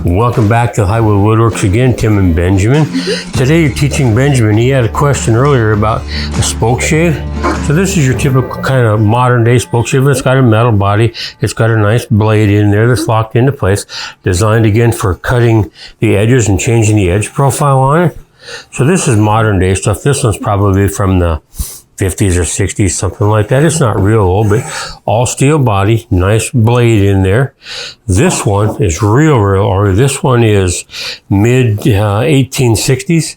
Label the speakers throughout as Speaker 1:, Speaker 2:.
Speaker 1: Welcome back to Highwheel Woodworks again, Tim and Benjamin. Today you're teaching Benjamin. He had a question earlier about a spoke shave. So this is your typical kind of modern day spoke shave. It's got a metal body. It's got a nice blade in there that's locked into place. Designed again for cutting the edges and changing the edge profile on it. So this is modern day stuff. This one's probably from the 50s or 60s, something like that. It's not real old, but all steel body, nice blade in there. This one is real old. This one is mid 1860s.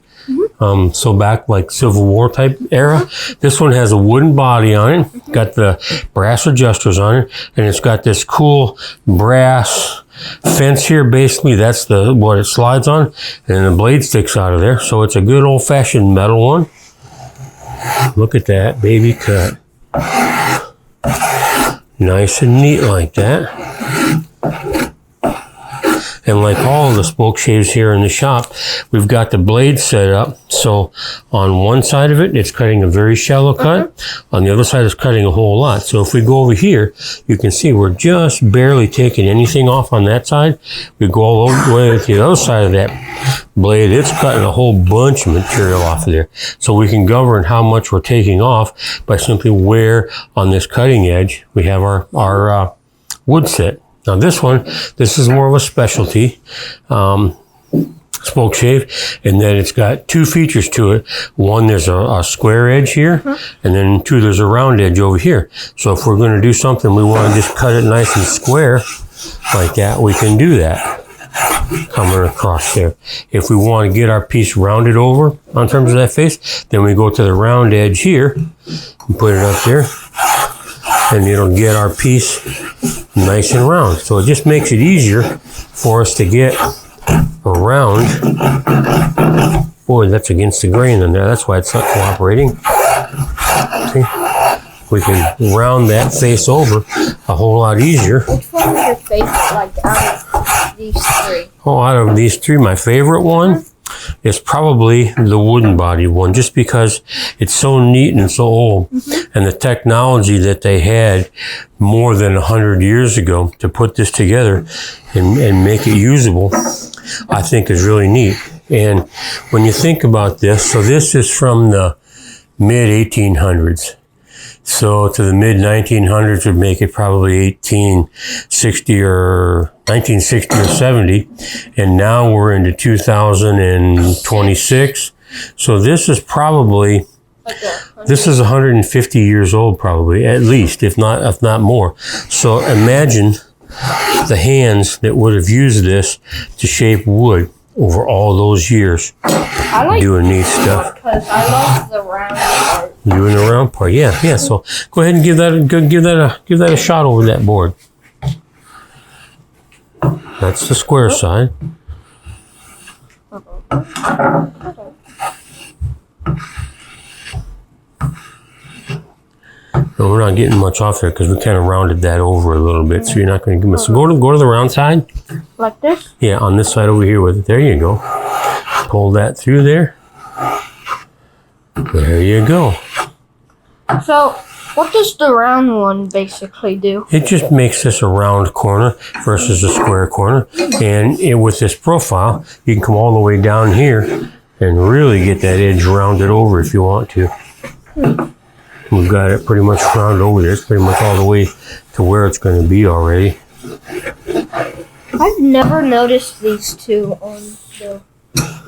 Speaker 1: So back like Civil War type era. This one has a wooden body on it, got the brass adjusters on it, and it's got this cool brass fence here. Basically, that's what it slides on, and the blade sticks out of there. So it's a good old-fashioned metal one. Look at that baby cut. Nice and neat like that. And like all of the spoke shaves here in the shop, we've got the blade set up. So on one side of it, it's cutting a very shallow cut. On the other side, it's cutting a whole lot. So if we go over here, you can see we're just barely taking anything off on that side. We go all the way to the other side of that blade. It's cutting a whole bunch of material off of there. So we can govern how much we're taking off by simply where on this cutting edge we have our wood set. Now this is more of a specialty spoke shave, and then it's got two features to it. One, there's a square edge here, and then two, there's a round edge over here. So if we're going to do something, we want to just cut it nice and square like that, we can do that coming across there. If we want to get our piece rounded over on terms of that face, then we go to the round edge here and put it up there, and it'll get our piece nice and round. So it just makes it easier for us to get around. Boy, that's against the grain in there. That's why it's not cooperating. See? We can round that face over a whole lot easier.
Speaker 2: Which one is your favorite, like, out of these three?
Speaker 1: Oh, out of these three, my favorite one is probably the wooden body one, just because it's so neat and so old. And the technology that they had more than 100 years ago to put this together and make it usable, I think is really neat. And when you think about this, so this is from the mid 1800s. So to the mid 1900s would make it probably 1860 or 1960 or 70. And now we're into 2026. So this is probably, this is 150 years old probably, at least, if not more. So imagine the hands that would have used this to shape wood over all those years.
Speaker 2: I like
Speaker 1: doing neat stuff.
Speaker 2: Because I love the round part.
Speaker 1: Doing the round part, yeah. So go ahead and give that a shot over that board. That's the square side. No, we're not getting much off there because we kind of rounded that over a little bit, so you're not going to give us. So go to the round side.
Speaker 2: Like this?
Speaker 1: Yeah, on this side over here with it. There you go. Pull that through there. There you go.
Speaker 2: So, what does the round one basically do?
Speaker 1: It just makes this a round corner versus a square corner. And with this profile, you can come all the way down here and really get that edge rounded over if you want to. We've got it pretty much rounded over there. It's pretty much all the way to where it's going to be already.
Speaker 2: I've never noticed these two on the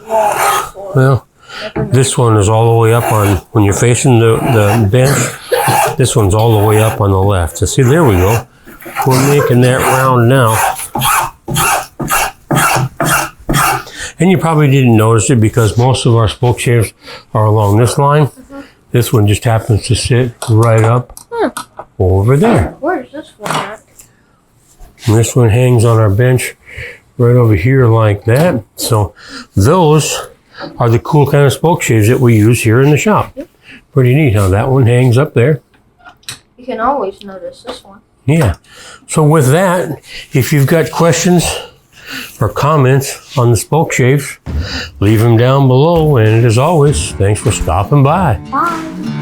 Speaker 2: wall before.
Speaker 1: Well, this one is all the way up on, when you're facing the bench, this one's all the way up on the left. So see, there we go. We're making that round now. And you probably didn't notice it because most of our spoke shaves are along this line. This one just happens to sit right up over there.
Speaker 2: Where's this one at?
Speaker 1: And this one hangs on our bench right over here like that. So those are the cool kind of spoke shaves that we use here in the shop. Pretty neat how that one hangs up there.
Speaker 2: You can always notice this one.
Speaker 1: Yeah. So with that, if you've got questions or comments on the spoke shaves, leave them down below. And as always, thanks for stopping by.
Speaker 2: Bye.